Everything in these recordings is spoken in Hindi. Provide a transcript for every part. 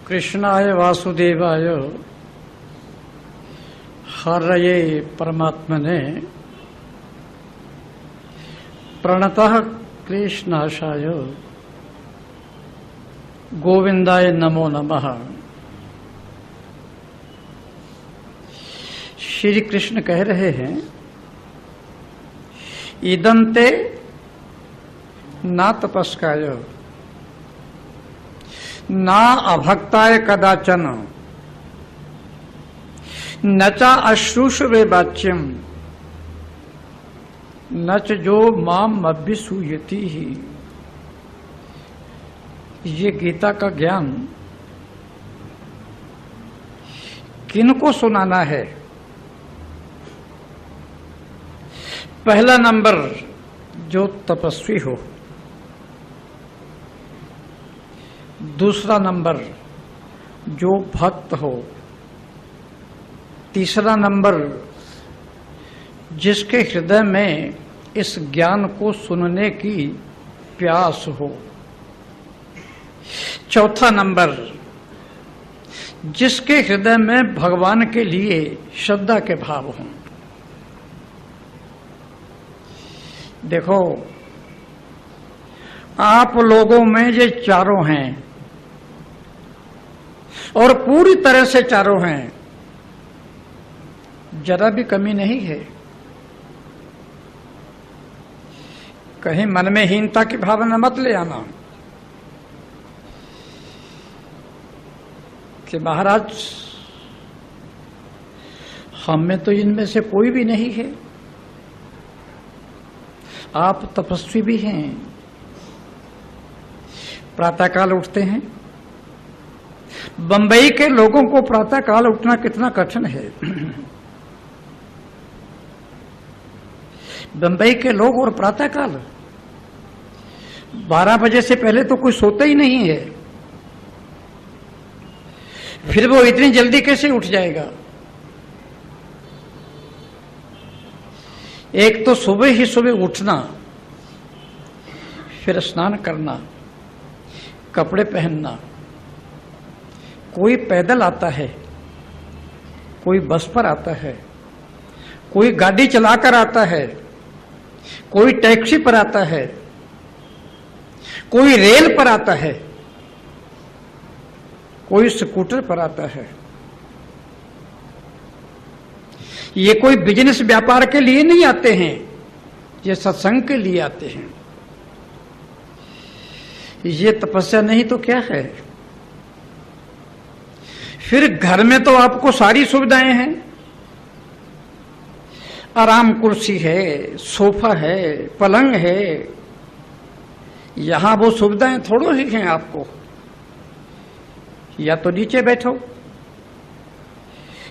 कृष्णाय वासुदेवाय हरये परमात्मने प्रणतः क्लेशनाशाय गोविंदाय नमो नमः। श्री कृष्ण कह रहे हैं, इदंते ना तपस्काय ना अभक्ताय कदाचन न च अश्रूषवे वाच्यम न च जो माम अभ्यसूयति ही। ये गीता का ज्ञान किनको सुनाना है? पहला नंबर जो तपस्वी हो, दूसरा नंबर जो भक्त हो, तीसरा नंबर जिसके हृदय में इस ज्ञान को सुनने की प्यास हो, चौथा नंबर जिसके हृदय में भगवान के लिए श्रद्धा के भाव हों। देखो, आप लोगों में ये चारों हैं और पूरी तरह से चारों हैं, जरा भी कमी नहीं है। कहीं मन में हीनता की भावना मत ले आना कि महाराज हम में तो इनमें से कोई भी नहीं है। आप तपस्वी भी हैं, प्रातःकाल उठते हैं। बंबई के लोगों को प्रातःकाल उठना कितना कठिन है। बंबई के लोग और प्रातःकाल 12 बजे से पहले तो कोई सोता ही नहीं है, फिर वो इतनी जल्दी कैसे उठ जाएगा? एक तो सुबह ही सुबह उठना, फिर स्नान करना, कपड़े पहनना। कोई पैदल आता है, कोई बस पर आता है, कोई गाड़ी चलाकर आता है, कोई टैक्सी पर आता है, कोई रेल पर आता है, कोई स्कूटर पर आता है। ये कोई बिजनेस व्यापार के लिए नहीं आते हैं, ये सत्संग के लिए आते हैं। ये तपस्या नहीं तो क्या है? फिर घर में तो आपको सारी सुविधाएं हैं, आराम कुर्सी है, सोफा है, पलंग है। यहां वो सुविधाएं थोड़ो ही हैं आपको। या तो नीचे बैठो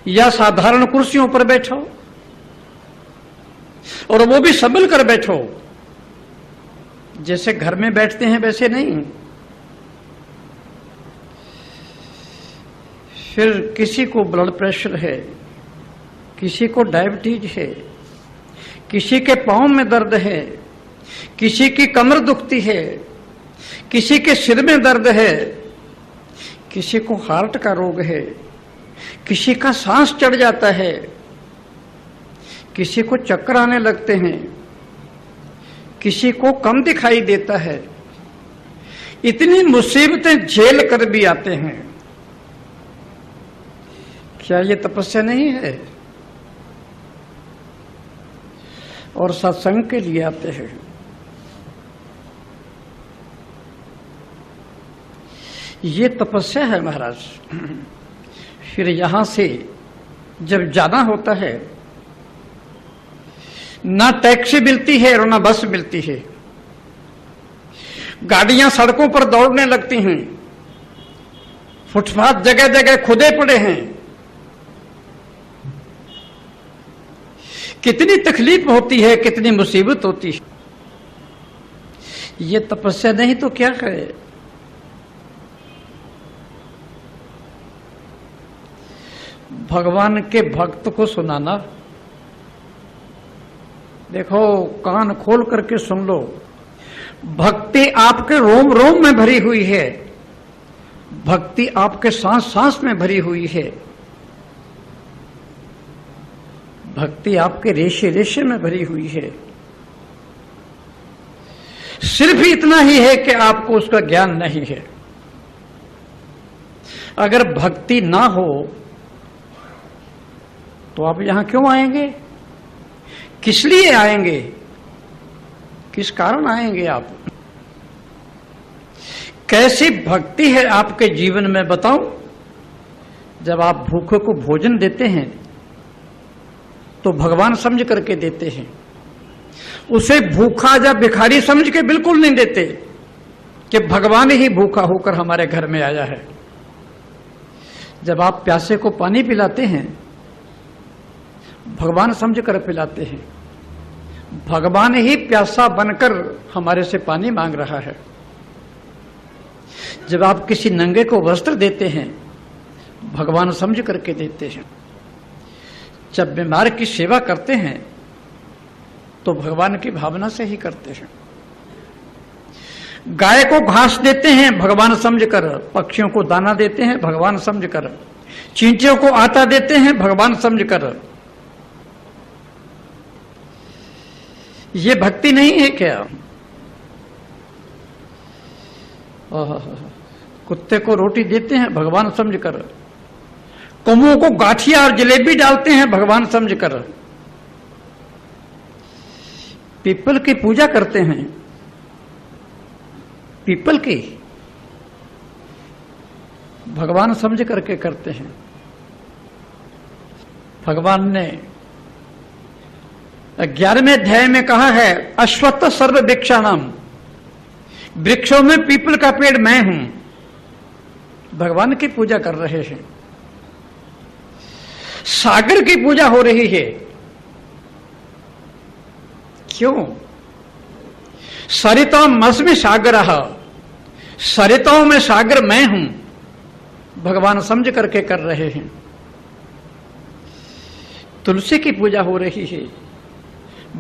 या साधारण कुर्सियों पर बैठो, और वो भी संभल कर बैठो। जैसे घर में बैठते हैं वैसे नहीं। फिर किसी को ब्लड प्रेशर है, किसी को डायबिटीज है, किसी के पांव में दर्द है, किसी की कमर दुखती है, किसी के सिर में दर्द है, किसी को हार्ट का रोग है, किसी का सांस चढ़ जाता है, किसी को चक्कर आने लगते हैं, किसी को कम दिखाई देता है। इतनी मुसीबतें झेल कर भी आते हैं। क्या ये तपस्या नहीं है? और सत्संग के लिए आते हैं। ये तपस्या है महाराज। फिर यहां से जब जाना होता है, ना टैक्सी मिलती है और ना बस मिलती है। गाड़ियां सड़कों पर दौड़ने लगती हैं, फुटपाथ जगह जगह खुदे पड़े हैं। कितनी तकलीफ होती है, कितनी मुसीबत होती है। ये तपस्या नहीं तो क्या करे? भगवान के भक्त को सुनाना। देखो, कान खोल करके सुन लो। भक्ति आपके रोम रोम में भरी हुई है। भक्ति आपके सांस सांस में भरी हुई है, भक्ति आपके रेशे रेशे में भरी हुई है। सिर्फ इतना ही है कि आपको उसका ज्ञान नहीं है। अगर भक्ति ना हो तो आप यहां क्यों आएंगे? किस लिए आएंगे? किस कारण आएंगे आप? कैसी भक्ति है आपके जीवन में बताऊं? जब आप भूखे को भोजन देते हैं तो भगवान समझ करके देते हैं, उसे भूखा या भिखारी समझ के बिल्कुल नहीं देते कि भगवान ही भूखा होकर हमारे घर में आया है। जब आप प्यासे को पानी पिलाते हैं, भगवान समझ कर पिलाते हैं, भगवान ही प्यासा बनकर हमारे से पानी मांग रहा है। जब आप किसी नंगे को वस्त्र देते हैं, भगवान समझ करके देते हैं। जब बीमार की सेवा करते हैं तो भगवान की भावना से ही करते हैं। गाय को घास देते हैं भगवान समझकर, पक्षियों को दाना देते हैं भगवान समझकर, चींटियों को आटा देते हैं भगवान समझकर। ये भक्ति नहीं है क्या? कुत्ते को रोटी देते हैं भगवान समझकर, कौओं को गाठिया और जलेबी डालते हैं भगवान समझकर, पीपल की पूजा करते हैं, पीपल की भगवान समझ करके करते हैं। भगवान ने 11वें अध्याय में कहा है, अश्वत्थ सर्व वृक्षाणाम, वृक्षों में पीपल का पेड़ मैं हूं। भगवान की पूजा कर रहे हैं। सागर की पूजा हो रही है। क्यों? सरिता मस्मि सागर, सरिताओं में सागर मैं हूं, भगवान समझ करके कर रहे हैं। तुलसी की पूजा हो रही है,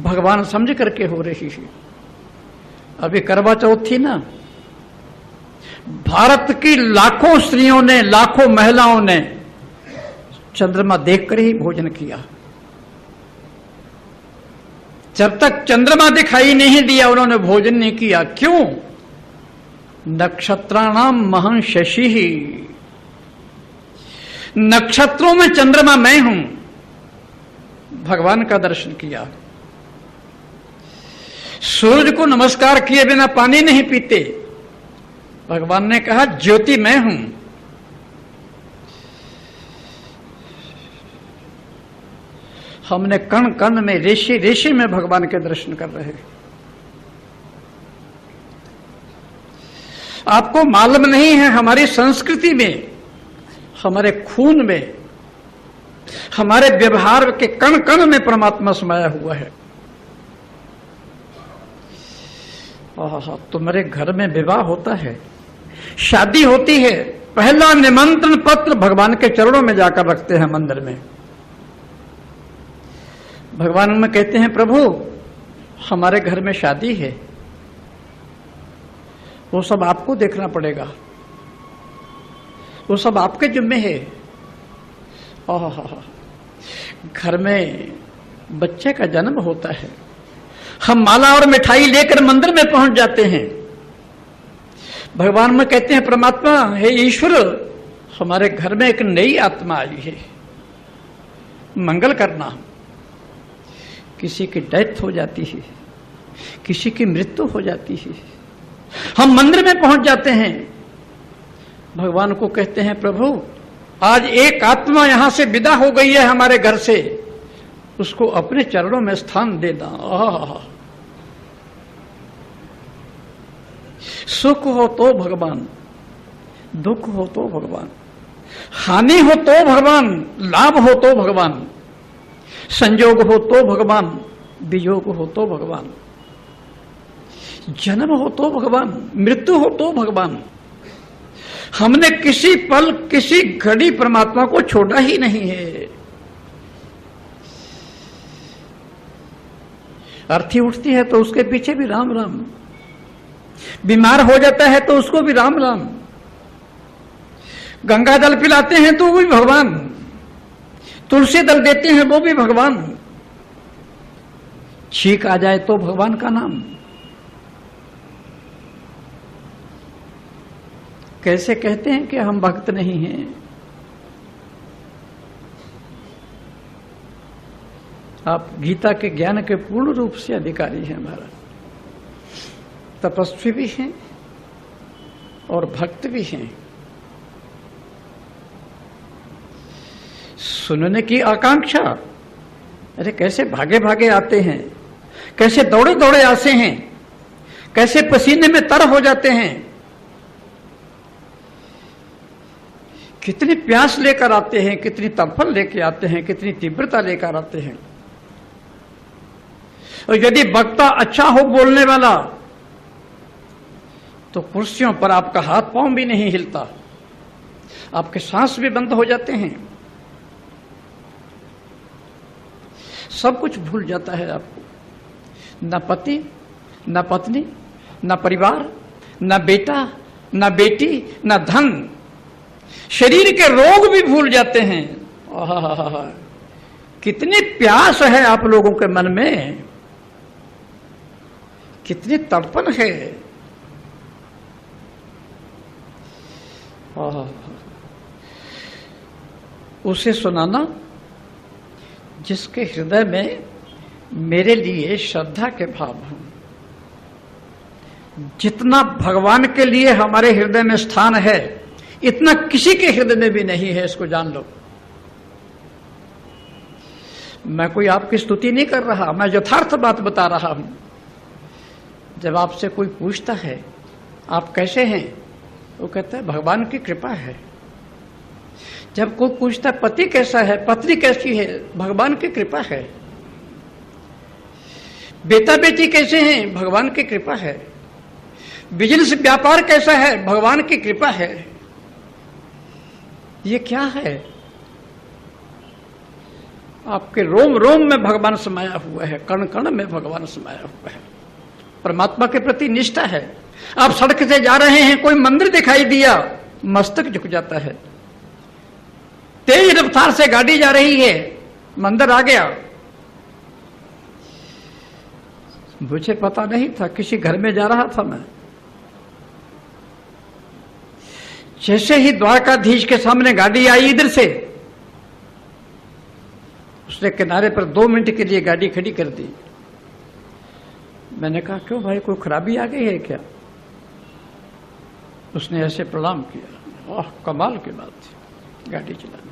भगवान समझ करके हो रही है। अभी करवा चौथ थी ना, भारत की लाखों स्त्रियों ने, लाखों महिलाओं ने चंद्रमा देखकर ही भोजन किया। जब तक चंद्रमा दिखाई नहीं दिया उन्होंने भोजन नहीं किया। क्यों? नक्षत्राणाम महं शशि ही, नक्षत्रों में चंद्रमा मैं हूं, भगवान का दर्शन किया। सूरज को नमस्कार किए बिना पानी नहीं पीते, भगवान ने कहा ज्योति मैं हूं। हमने कण कण में, रेशे रेशे में भगवान के दर्शन कर रहे हैं। आपको मालूम नहीं है, हमारी संस्कृति में, हमारे खून में, हमारे व्यवहार के कण कण में परमात्मा समाया हुआ है। तुम्हारे घर में विवाह होता है, शादी होती है, पहला निमंत्रण पत्र भगवान के चरणों में जाकर रखते हैं मंदिर में। भगवान में कहते हैं, प्रभु हमारे घर में शादी है, वो सब आपको देखना पड़ेगा, वो सब आपके जिम्मे है। घर में बच्चे का जन्म होता है, हम माला और मिठाई लेकर मंदिर में पहुंच जाते हैं। भगवान में कहते हैं, परमात्मा हे ईश्वर, हमारे घर में एक नई आत्मा आई है, मंगल करना। किसी की डेथ हो जाती है, किसी की मृत्यु हो जाती है, हम मंदिर में पहुंच जाते हैं। भगवान को कहते हैं, प्रभु आज एक आत्मा यहां से विदा हो गई है हमारे घर से, उसको अपने चरणों में स्थान देना। सुख हो तो भगवान, दुख हो तो भगवान, हानि हो तो भगवान, लाभ हो तो भगवान, संयोग हो तो भगवान, वियोग हो तो भगवान, जन्म हो तो भगवान, मृत्यु हो तो भगवान। हमने किसी पल, किसी घड़ी परमात्मा को छोड़ा ही नहीं है। अर्थी उठती है तो उसके पीछे भी राम राम, बीमार हो जाता है तो उसको भी राम राम। गंगा जल पिलाते हैं तो वो भी भगवान, तुलसी दल देते हैं वो भी भगवान, छींक आ जाए तो भगवान का नाम। कैसे कहते हैं कि हम भक्त नहीं हैं? आप गीता के ज्ञान के पूर्ण रूप से अधिकारी हैं महाराज, तपस्वी भी हैं और भक्त भी हैं। सुनने की आकांक्षा, अरे कैसे भागे भागे आते हैं, कैसे दौड़े दौड़े आते हैं, कैसे पसीने में तर हो जाते हैं, कितनी प्यास लेकर आते हैं, कितनी तड़फन लेकर आते हैं, कितनी तीव्रता लेकर आते हैं। और यदि वक्ता अच्छा हो बोलने वाला तो कुर्सियों पर आपका हाथ पांव भी नहीं हिलता, आपके सांस भी बंद हो जाते हैं, सब कुछ भूल जाता है आपको। न पति, न पत्नी, न परिवार, न बेटा, न बेटी, न धन, शरीर के रोग भी भूल जाते हैं। कितनी प्यास है आप लोगों के मन में, कितनी तड़पन है। उसे सुनाना जिसके हृदय में मेरे लिए श्रद्धा के भाव हों। जितना भगवान के लिए हमारे हृदय में स्थान है, इतना किसी के हृदय में भी नहीं है, इसको जान लो। मैं कोई आपकी स्तुति नहीं कर रहा, मैं यथार्थ बात बता रहा हूं। जब आपसे कोई पूछता है आप कैसे हैं, वो कहता है भगवान की कृपा है। जब कोई पूछता है पति कैसा है, पत्नी कैसी है, भगवान की कृपा है। बेटा बेटी कैसे हैं, भगवान की कृपा है। बिजनेस व्यापार कैसा है, भगवान की कृपा है। ये क्या है? आपके रोम रोम में भगवान समाया हुआ है, कण कण में भगवान समाया हुआ है। परमात्मा के प्रति निष्ठा है। आप सड़क से जा रहे हैं, कोई मंदिर दिखाई दिया, मस्तक झुक जाता है। तेज रफ्तार से गाड़ी जा रही है, मंदिर आ गया, मुझे पता नहीं था, किसी घर में जा रहा था मैं। जैसे ही द्वारकाधीश के सामने गाड़ी आई इधर से, उसने किनारे पर 2 मिनट के लिए गाड़ी खड़ी कर दी। मैंने कहा क्यों भाई, कोई खराबी आ गई है क्या? उसने ऐसे प्रणाम किया। ओह, कमाल की बात थी गाड़ी चलाने।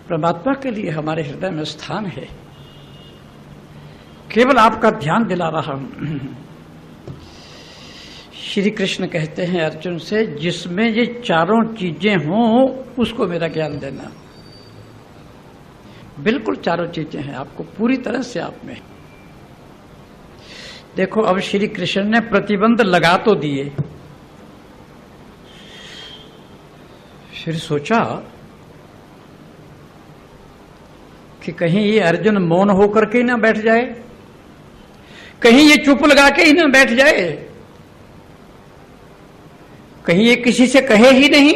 परमात्मा के लिए हमारे हृदय में स्थान है, केवल आपका ध्यान दिला रहा हूं। श्री कृष्ण कहते हैं अर्जुन से, जिसमें ये चारों चीजें हों उसको मेरा ज्ञान देना। बिल्कुल चारों चीजें हैं आपको, पूरी तरह से आप में। देखो अब श्री कृष्ण ने प्रतिबंध लगा तो दिए, फिर सोचा कि कहीं ये अर्जुन मौन होकर के ही ना बैठ जाए, कहीं ये चुप लगा के ही ना बैठ जाए, कहीं ये किसी से कहे ही नहीं,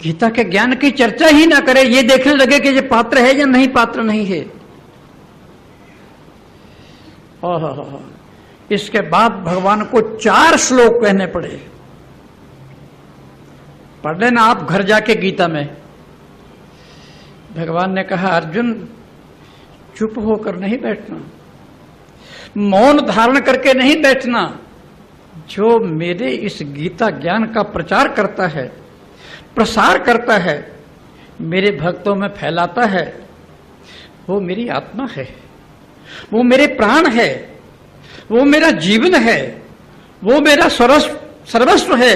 गीता के ज्ञान की चर्चा ही ना करे, ये देखने लगे कि ये पात्र है या नहीं पात्र नहीं है। इसके बाद भगवान को 4 श्लोक कहने पड़े। पढ़ लेना आप घर जाके गीता में। भगवान ने कहा अर्जुन चुप होकर नहीं बैठना, मौन धारण करके नहीं बैठना। जो मेरे इस गीता ज्ञान का प्रचार करता है, प्रसार करता है, मेरे भक्तों में फैलाता है, वो मेरी आत्मा है, वो मेरे प्राण है, वो मेरा जीवन है, वो मेरा सर्वस्व है,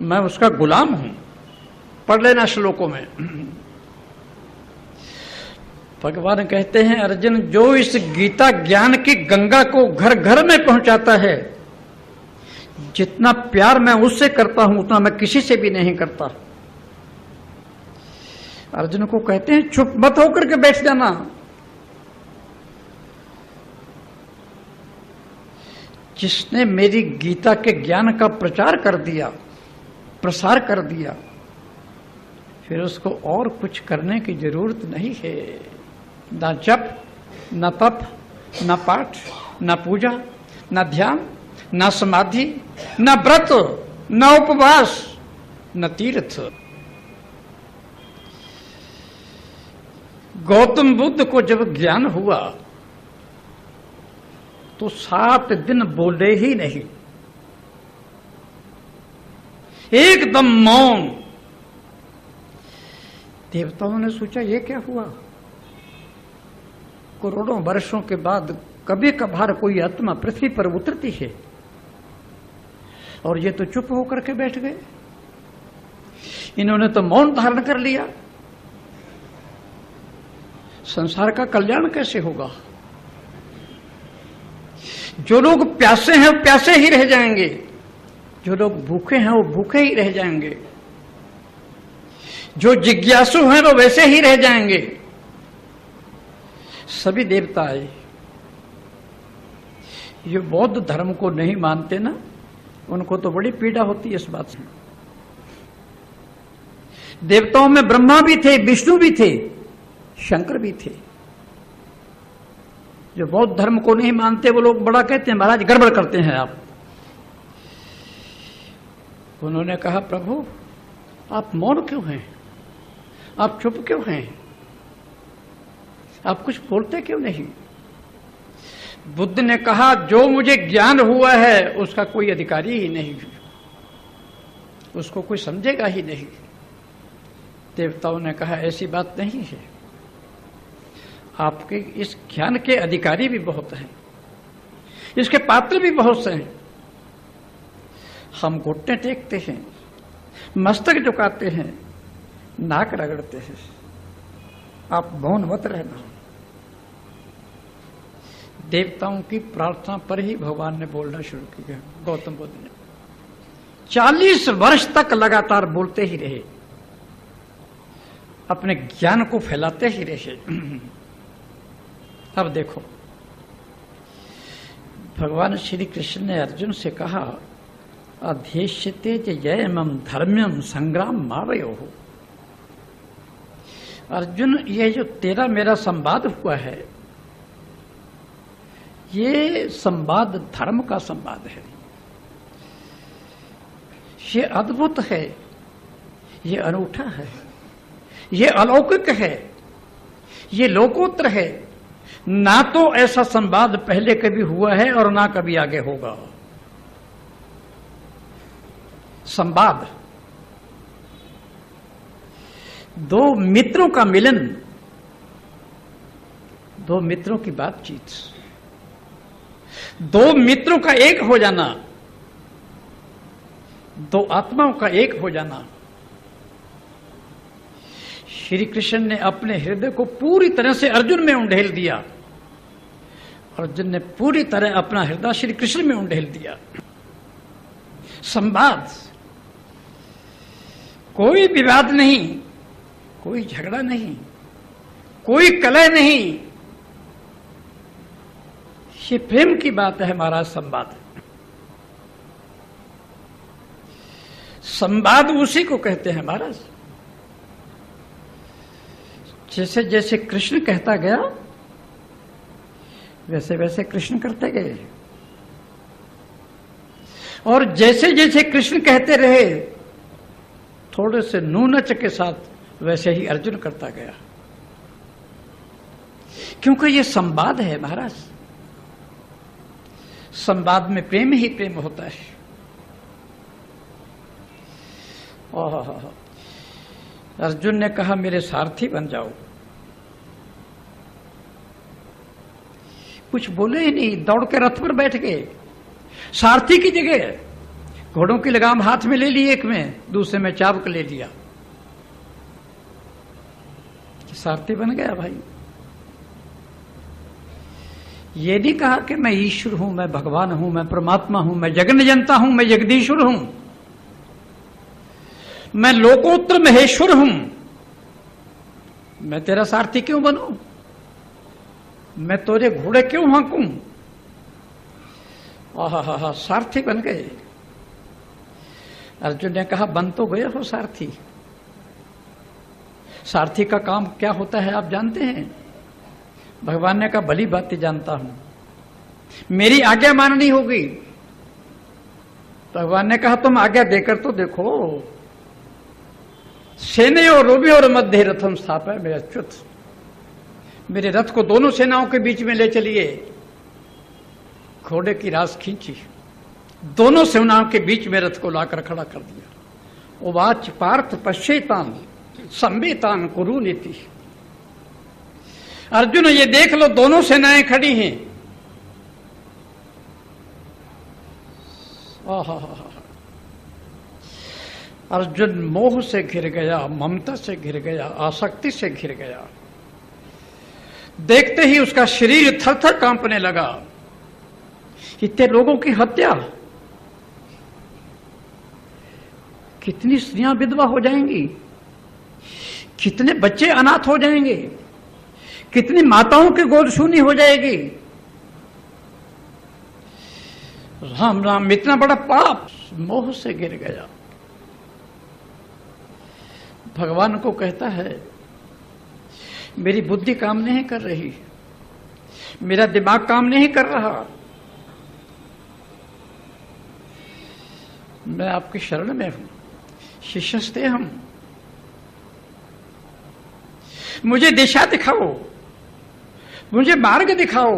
मैं उसका गुलाम हूं। पढ़ लेना श्लोकों में। भगवान कहते हैं अर्जुन जो इस गीता ज्ञान की गंगा को घर घर में पहुंचाता है, जितना प्यार मैं उससे करता हूं उतना मैं किसी से भी नहीं करता। अर्जुन को कहते हैं चुप मत होकर के बैठ जाना, जिसने मेरी गीता के ज्ञान का प्रचार कर दिया, प्रसार कर दिया, फिर उसको और कुछ करने की जरूरत नहीं है। ना जप, न तप, न पाठ, न पूजा, न ध्यान, न समाधि, न व्रत, न उपवास, न तीर्थ। गौतम बुद्ध को जब ज्ञान हुआ तो 7 दिन बोले ही नहीं, एकदम मौन। देवताओं ने सोचा ये क्या हुआ, करोड़ों वर्षों के बाद कभी कभार कोई आत्मा पृथ्वी पर उतरती है और ये तो चुप होकर के बैठ गए। इन्होंने तो मौन धारण कर लिया। संसार का कल्याण कैसे होगा? जो लोग प्यासे हैं वो प्यासे ही रह जाएंगे, जो लोग भूखे हैं वो भूखे ही रह जाएंगे, जो जिज्ञासु हैं वो वैसे ही रह जाएंगे। सभी देवता आए, ये बौद्ध धर्म को नहीं मानते ना, उनको तो बड़ी पीड़ा होती है इस बात से। देवताओं में ब्रह्मा भी थे, विष्णु भी थे, शंकर भी थे। जो बौद्ध धर्म को नहीं मानते वो लोग बड़ा कहते हैं, महाराज गड़बड़ करते हैं आप। उन्होंने कहा, प्रभु आप मौन क्यों हैं, आप चुप क्यों हैं, आप कुछ बोलते क्यों नहीं? बुद्ध ने कहा, जो मुझे ज्ञान हुआ है उसका कोई अधिकारी ही नहीं, उसको कोई समझेगा ही नहीं। देवताओं ने कहा, ऐसी बात नहीं है, आपके इस ज्ञान के अधिकारी भी बहुत हैं, इसके पात्र भी बहुत से हैं। हम घुटने टेकते हैं, मस्तक झुकाते हैं, नाक रगड़ते हैं, आप मौन मत रहना। देवताओं की प्रार्थना पर ही भगवान ने बोलना शुरू किया। गौतम बुद्ध ने 40 वर्ष तक लगातार बोलते ही रहे, अपने ज्ञान को फैलाते ही रहे। अब देखो, भगवान श्री कृष्ण ने अर्जुन से कहा, अध्येष्यते जयमं धर्म्यम संग्राम मावयोः। अर्जुन, ये जो तेरा मेरा संवाद हुआ है, ये संवाद धर्म का संवाद है, ये अद्भुत है, ये अनूठा है, ये अलौकिक है, ये लोकोत्तर है। ना तो ऐसा संवाद पहले कभी हुआ है और ना कभी आगे होगा। संवाद, दो मित्रों का मिलन, दो मित्रों की बातचीत, दो मित्रों का एक हो जाना, दो आत्माओं का एक हो जाना। श्री कृष्ण ने अपने हृदय को पूरी तरह से अर्जुन में उंडेल दिया, अर्जुन ने पूरी तरह अपना हृदय श्री कृष्ण में उंडेल दिया। संवाद, कोई विवाद नहीं, कोई झगड़ा नहीं, कोई कलह नहीं, ये प्रेम की बात है महाराज। संवाद, संवाद उसी को कहते हैं महाराज। जैसे जैसे कृष्ण कहता गया वैसे वैसे कृष्ण करते गए, और जैसे जैसे कृष्ण कहते रहे थोड़े से नूनच के साथ वैसे ही अर्जुन करता गया, क्योंकि ये संवाद है महाराज। संवाद में प्रेम ही प्रेम होता है। अर्जुन ने कहा, मेरे सारथी बन जाओ। कुछ बोले ही नहीं, दौड़ के रथ पर बैठ गए। सारथी की जगह घोड़ों की लगाम हाथ में ले ली, एक में, दूसरे में चाबुक ले लिया, सारथी बन गया भाई। ये नहीं कहा कि मैं ईश्वर हूं, मैं भगवान हूं, मैं परमात्मा हूं, मैं जगन्नियंता हूं, मैं जगदीश्वर हूं, मैं लोकोत्तर महेश्वर हूं। मैं तेरा सारथी क्यों बनूं, मैं तेरे घोड़े क्यों हांकूं? आहा, सारथी बन गए। अर्जुन ने कहा बन तो गए हो सारथी। सारथी का काम क्या होता है आप जानते हैं? भगवान ने कहा भली बात जानता हूं, मेरी आज्ञा माननी होगी। भगवान ने कहा तुम आज्ञा देकर तो देखो। सेने और रोबी और मध्य रथम स्थापय मेरे अच्युत, मेरे रथ को दोनों सेनाओं के बीच में ले चलिए। घोड़े की रास खींची, दोनों सेनाओं के बीच में रथ को लाकर खड़ा कर दिया। उवाच पार्थ पश्येतान संवेतान कुरु नीति। अर्जुन ये देख लो दोनों सेनाएं खड़ी हैं। अर्जुन मोह से घिर गया, ममता से घिर गया, आसक्ति से घिर गया। देखते ही उसका शरीर थर थर कांपने लगा। इतने लोगों की हत्या, कितनी स्त्रियां विधवा हो जाएंगी, कितने बच्चे अनाथ हो जाएंगे, कितनी माताओं की गोद शून्य हो जाएगी। राम राम, इतना बड़ा पाप। मोह से गिर गया। भगवान को कहता है मेरी बुद्धि काम नहीं कर रही, मेरा दिमाग काम नहीं कर रहा, मैं आपकी शरण में हूं, शिष्यस्ते हम, मुझे दिशा दिखाओ, मुझे मार्ग दिखाओ।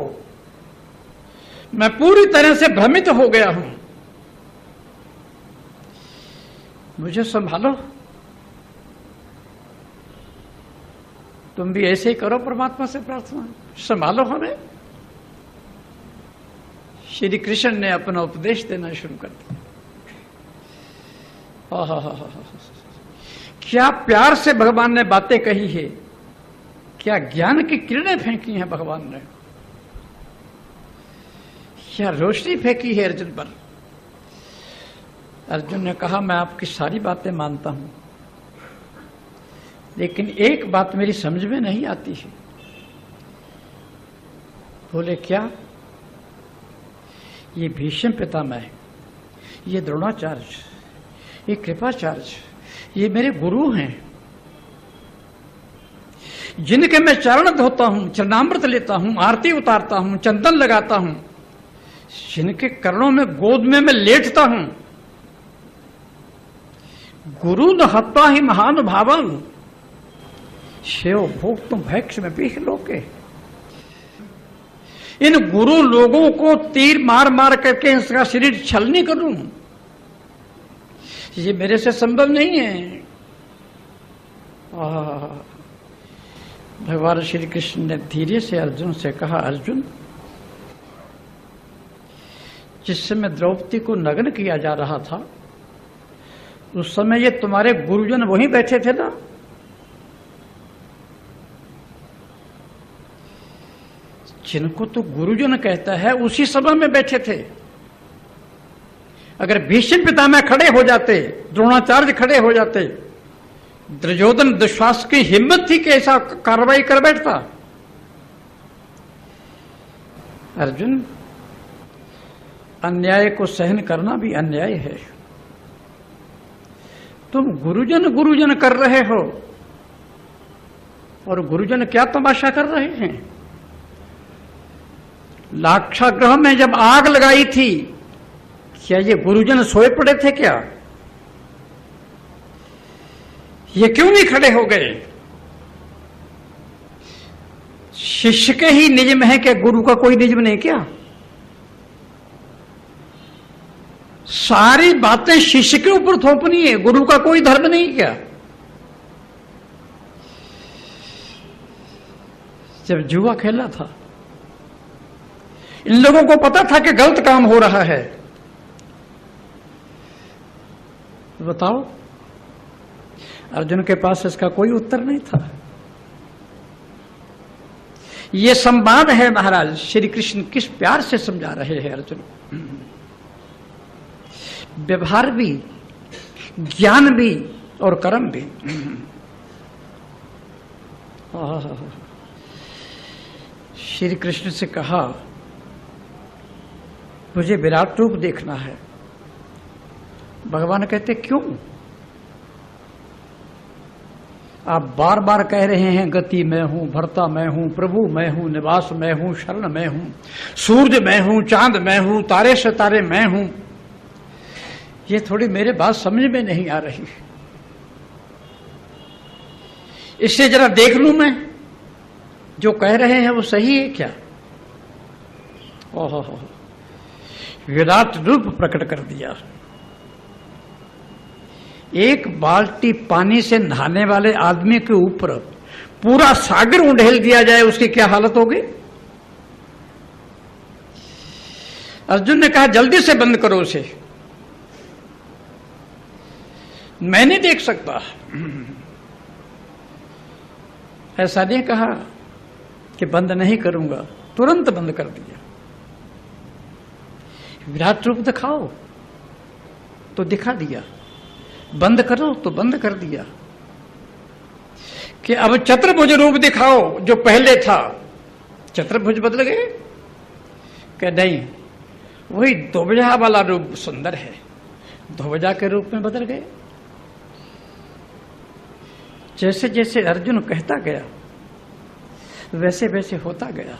मैं पूरी तरह से भ्रमित हो गया हूं, मुझे संभालो। तुम भी ऐसे ही करो परमात्मा से प्रार्थना, संभालो हमें। श्री कृष्ण ने अपना उपदेश देना शुरू कर दिया। क्या प्यार से भगवान ने बातें कही है, क्या ज्ञान की किरणें फेंकी हैं भगवान ने, क्या रोशनी फेंकी है अर्जुन पर। अर्जुन ने कहा मैं आपकी सारी बातें मानता हूं, लेकिन एक बात मेरी समझ में नहीं आती है। बोले क्या? ये भीष्म पितामह, ये द्रोणाचार्य, ये कृपाचार्य, ये मेरे गुरु हैं, जिनके मैं चरण धोता हूं, चरणामृत लेता हूं, आरती उतारता हूं, चंदन लगाता हूं, जिनके करणों में गोद में मैं लेटता हूं। गुरु न हत्वा ही महान भावं शेव भोग तुम भैक्ष में पीह लोके। इन गुरु लोगों को तीर मार मार करके इसका शरीर छलनी करूं, ये मेरे से संभव नहीं है। भगवान श्री कृष्ण ने धीरे से अर्जुन से कहा, अर्जुन जिस समय द्रौपदी को नग्न किया जा रहा था, उस समय ये तुम्हारे गुरुजन वहीं बैठे थे ना? जिनको तो गुरुजन कहता है उसी सभा में बैठे थे। अगर भीष्म पितामह खड़े हो जाते, द्रोणाचार्य खड़े हो जाते, दुर्योधन दुश्वास की हिम्मत थी कि ऐसा कार्रवाई कर बैठता। अर्जुन, अन्याय को सहन करना भी अन्याय है। तुम गुरुजन गुरुजन कर रहे हो, और गुरुजन क्या तमाशा कर रहे हैं? लाक्षागृह में जब आग लगाई थी, क्या ये गुरुजन सोए पड़े थे क्या? ये क्यों नहीं खड़े हो गए? शिष्य के ही नियम है कि गुरु का कोई नियम नहीं क्या? सारी बातें शिष्य के ऊपर थोपनी है, गुरु का कोई धर्म नहीं क्या? जब जुआ खेला था, इन लोगों को पता था कि गलत काम हो रहा है। बताओ, अर्जुन के पास इसका कोई उत्तर नहीं था। यह संवाद है महाराज, श्री कृष्ण किस प्यार से समझा रहे हैं अर्जुन। व्यवहार भी, ज्ञान भी और कर्म भी। श्री कृष्ण से कहा, तुझे विराट रूप देखना है। भगवान कहते क्यों? आप बार बार कह रहे हैं गति मैं हूं, भरता मैं हूं, प्रभु मैं हूं, निवास मैं हूं, शरण मैं हूं, सूर्य मैं हूं, चांद मैं हूं, तारे सितारे मैं हूं। ये थोड़ी मेरे बात समझ में नहीं आ रही। इससे जरा देख लूं मैं जो कह रहे हैं वो सही है क्या? ओहो, विराट रूप प्रकट कर दिया। एक बाल्टी पानी से नहाने वाले आदमी के ऊपर पूरा सागर उंडेल दिया जाए, उसकी क्या हालत होगी? अर्जुन ने कहा जल्दी से बंद करो उसे, मैं नहीं देख सकता। ऐसा नहीं कहा कि बंद नहीं करूंगा, तुरंत बंद कर दिया। विराट रूप दिखाओ तो दिखा दिया, बंद करो तो बंद कर दिया। कि अब चतुर्भुज रूप दिखाओ जो पहले था। चतुर्भुज बदल गए? कि नहीं, वही द्विभुजा वाला रूप सुंदर है, द्विभुजा के रूप में बदल गए। जैसे जैसे अर्जुन कहता गया वैसे वैसे होता गया।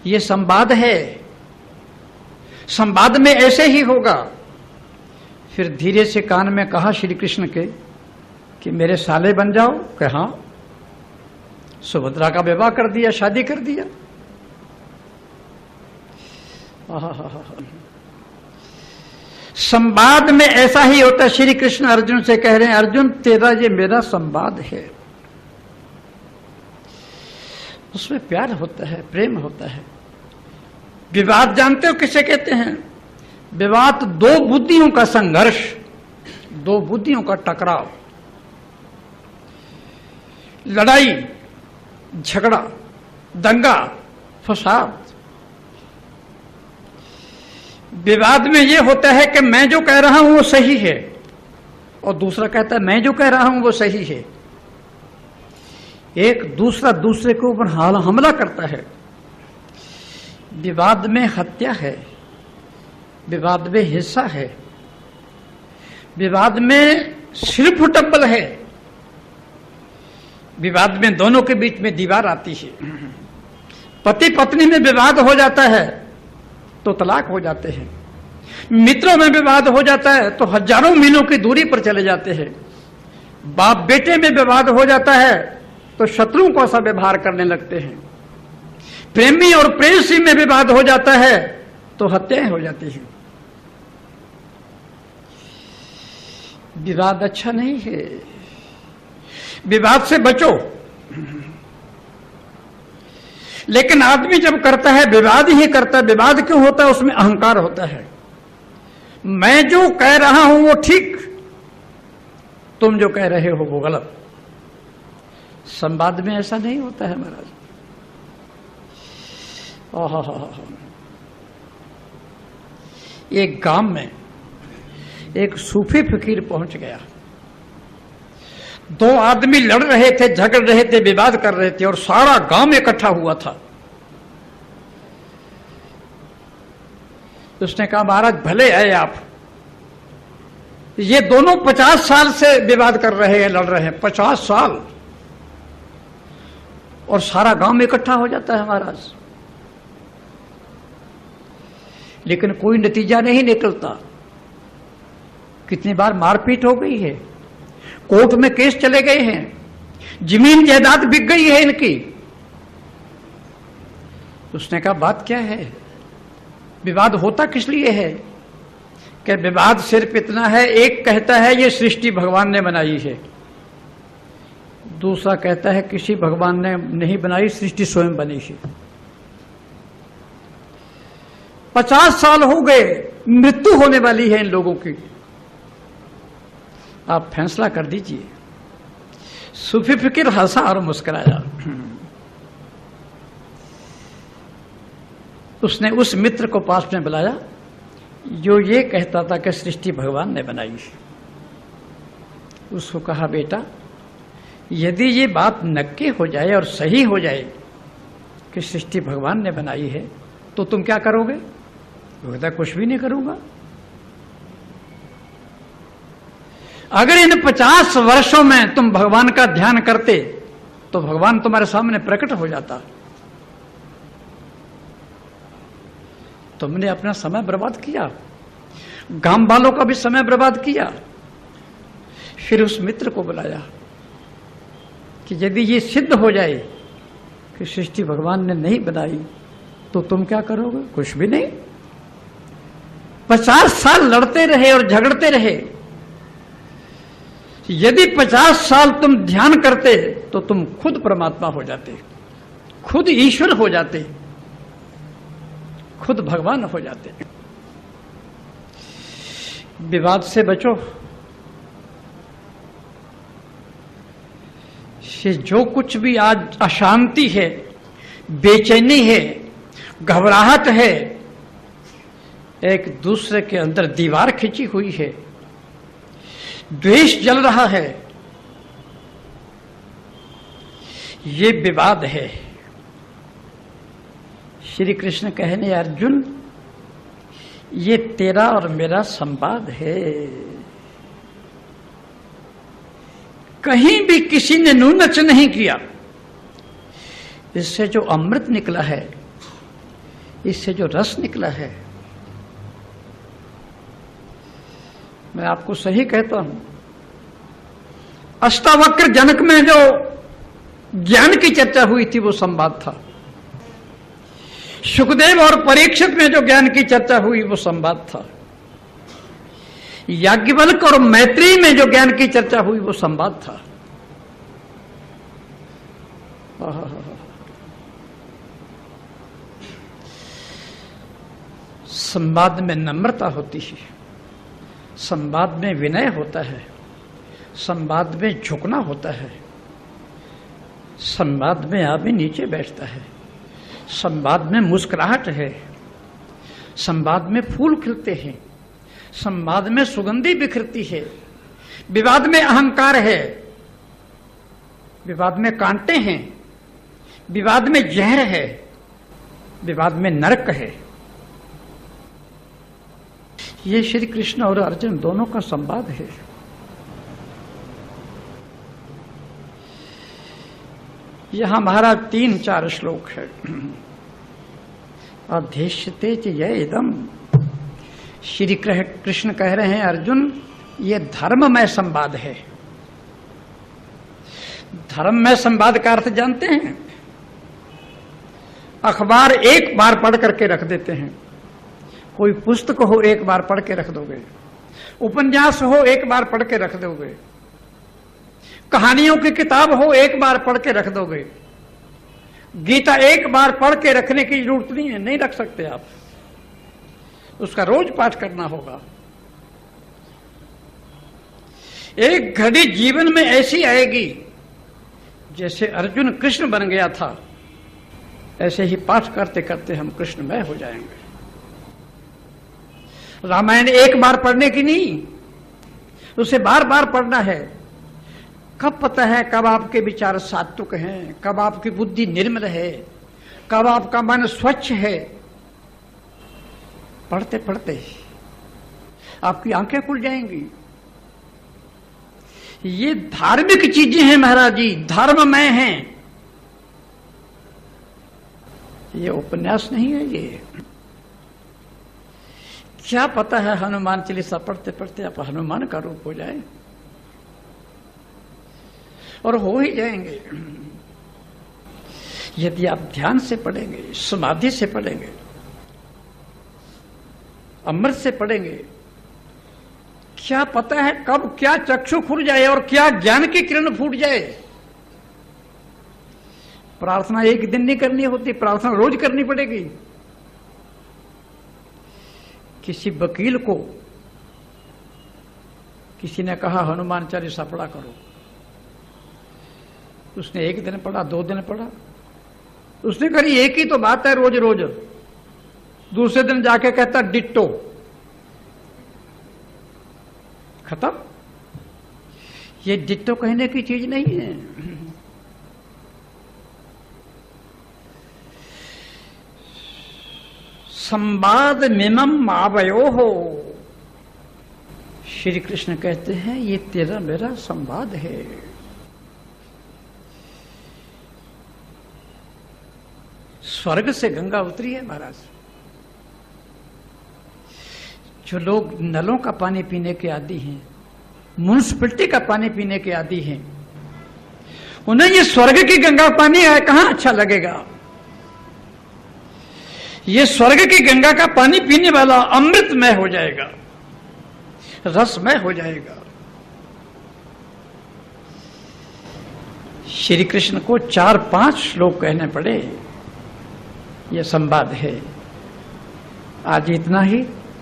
ये संवाद है, संवाद में ऐसे ही होगा। फिर धीरे से कान में कहा श्री कृष्ण के कि मेरे साले बन जाओ। कि हाँ, सुभद्रा का विवाह कर दिया, शादी कर दिया। संवाद में ऐसा ही होता है। श्री कृष्ण अर्जुन से कह रहे हैं अर्जुन तेरा ये मेरा संवाद है, उसमें प्यार होता है, प्रेम होता है। विवाद जानते हो किसे कहते हैं? विवाद दो बुद्धियों का संघर्ष, दो बुद्धियों का टकराव, लड़ाई झगड़ा, दंगा फसाद। विवाद में यह होता है कि मैं जो कह रहा हूं वो सही है और दूसरा कहता है मैं जो कह रहा हूं वो सही है। एक दूसरा दूसरे के ऊपर हमला करता है। विवाद में हत्या है, विवाद में हिस्सा है, विवाद में सिर्फ टब्बल है, विवाद में दोनों के बीच में दीवार आती है। पति पत्नी में विवाद हो जाता है तो तलाक हो जाते हैं, मित्रों में विवाद हो जाता है तो हजारों मीलों की दूरी पर चले जाते हैं, बाप बेटे में विवाद हो जाता है तो शत्रुओं को ऐसा व्यवहार करने लगते हैं, प्रेमी और प्रेयसी में विवाद हो जाता है तो हत्याएं हो जाती हैं। विवाद अच्छा नहीं है, विवाद से बचो। लेकिन आदमी जब करता है विवाद ही करता है। विवाद क्यों होता है? उसमें अहंकार होता है। मैं जो कह रहा हूं वो ठीक, तुम जो कह रहे हो वो गलत। संवाद में ऐसा नहीं होता है महाराज। एक गांव में एक सूफी फकीर पहुंच गया। दो आदमी लड़ रहे थे, झगड़ रहे थे, विवाद कर रहे थे और सारा गांव इकट्ठा हुआ था। उसने कहा महाराज भले आए आप, ये दोनों 50 साल से विवाद कर रहे हैं, लड़ रहे हैं 50 साल, और सारा गांव इकट्ठा हो जाता है महाराज, लेकिन कोई नतीजा नहीं निकलता। कितनी बार मारपीट हो गई है, कोर्ट में केस चले गए हैं, जमीन जायदाद बिक गई है इनकी। उसने कहा बात क्या है, विवाद होता किस लिए है? कि विवाद सिर्फ इतना है, एक कहता है ये सृष्टि भगवान ने बनाई है, दूसरा कहता है किसी भगवान ने नहीं बनाई, सृष्टि स्वयं बनी है। 50 साल हो गए, मृत्यु होने वाली है इन लोगों की, आप फैसला कर दीजिए। सूफी फकीर हंसा और मुस्कुराया। उसने उस मित्र को पास में बुलाया जो ये कहता था कि सृष्टि भगवान ने बनाई है। उसको कहा बेटा यदि ये बात नक्की हो जाए और सही हो जाए कि सृष्टि भगवान ने बनाई है तो तुम क्या करोगे? वो कहता कुछ भी नहीं करूंगा। अगर इन 50 वर्षों में तुम भगवान का ध्यान करते तो भगवान तुम्हारे सामने प्रकट हो जाता। तुमने अपना समय बर्बाद किया, गांव वालों का भी समय बर्बाद किया। फिर उस मित्र को बुलाया कि यदि ये सिद्ध हो जाए कि सृष्टि भगवान ने नहीं बनाई तो तुम क्या करोगे? कुछ भी नहीं। 50 साल लड़ते रहे और झगड़ते रहे। यदि 50 साल तुम ध्यान करते तो तुम खुद परमात्मा हो जाते, खुद ईश्वर हो जाते, खुद भगवान हो जाते। विवाद से बचो। से जो कुछ भी आज अशांति है, बेचैनी है, घबराहट है, एक दूसरे के अंदर दीवार खिंची हुई है, द्वेष जल रहा है, ये विवाद है। श्री कृष्ण कहने अर्जुन ये तेरा और मेरा संवाद है। कहीं भी किसी ने न्यूनच नहीं किया। इससे जो अमृत निकला है, इससे जो रस निकला है, मैं आपको सही कहता हूं, अष्टावक्र जनक में जो ज्ञान की चर्चा हुई थी वो संवाद था। सुखदेव और परीक्षित में जो ज्ञान की चर्चा हुई वो संवाद था। याज्ञवल्क्य और मैत्रेयी में जो ज्ञान की चर्चा हुई वो संवाद था। संवाद में नम्रता होती है, संवाद में विनय होता है, संवाद में झुकना होता है, संवाद में आदमी नीचे बैठता है, संवाद में मुस्कुराहट है, संवाद में फूल खिलते हैं, संवाद में सुगंधी बिखरती है। विवाद में अहंकार है, विवाद में कांटे हैं, विवाद में जहर है, विवाद में नरक है। ये श्री कृष्ण और अर्जुन दोनों का संवाद है। यहां महाराज 3-4 श्लोक है। अध्यक्षते च ये इदम। श्री कृष्ण कह रहे हैं अर्जुन ये धर्ममय संवाद है। धर्ममय संवाद का अर्थ जानते हैं? अखबार एक बार पढ़ करके रख देते हैं। कोई पुस्तक हो एक बार पढ़ के रख दोगे, उपन्यास हो एक बार पढ़ के रख दोगे, कहानियों की किताब हो एक बार पढ़ के रख दोगे। गीता एक बार पढ़ के रखने की जरूरत नहीं है, नहीं रख सकते आप, उसका रोज पाठ करना होगा। एक घड़ी जीवन में ऐसी आएगी जैसे अर्जुन कृष्ण बन गया था, ऐसे ही पाठ करते करते हम कृष्णमय हो जाएंगे। रामायण एक बार पढ़ने की नहीं, उसे बार बार पढ़ना है। कब पता है कब आपके विचार सात्विक हैं, कब आपकी बुद्धि निर्मल है, कब आपका मन स्वच्छ है। पढ़ते पढ़ते आपकी आंखें खुल जाएंगी। ये धार्मिक चीजें हैं महाराज जी, धर्ममय हैं। ये उपन्यास नहीं है। ये क्या पता है हनुमान चालीसा पढ़ते पढ़ते आप हनुमान का रूप हो जाए, और हो ही जाएंगे यदि आप ध्यान से पढ़ेंगे, समाधि से पढ़ेंगे, अमृत से पढ़ेंगे। क्या पता है कब क्या चक्षु खुल जाए और क्या ज्ञान की किरण फूट जाए। प्रार्थना एक दिन नहीं करनी होती, प्रार्थना रोज करनी पड़ेगी। किसी वकील को किसी ने कहा हनुमान चालीसा पढ़ा करो, उसने एक दिन पढ़ा, 2 दिन पढ़ा, उसने कही एक ही तो बात है रोज रोज। दूसरे दिन जाके कहता डिट्टो, खत्म। ये डिट्टो कहने की चीज नहीं है। संवाद मिमम आवयो हो। श्री कृष्ण कहते हैं ये तेरा मेरा संवाद है। स्वर्ग से गंगा उतरी है महाराज। जो लोग नलों का पानी पीने के आदी हैं, म्युनिसिपैलिटी का पानी पीने के आदी हैं, उन्हें ये स्वर्ग की गंगा पानी है कहां अच्छा लगेगा। ये स्वर्ग की गंगा का पानी पीने वाला अमृतमय हो जाएगा, रसमय हो जाएगा। श्री कृष्ण को 4-5 श्लोक कहने पड़े। यह संवाद है। आज इतना ही।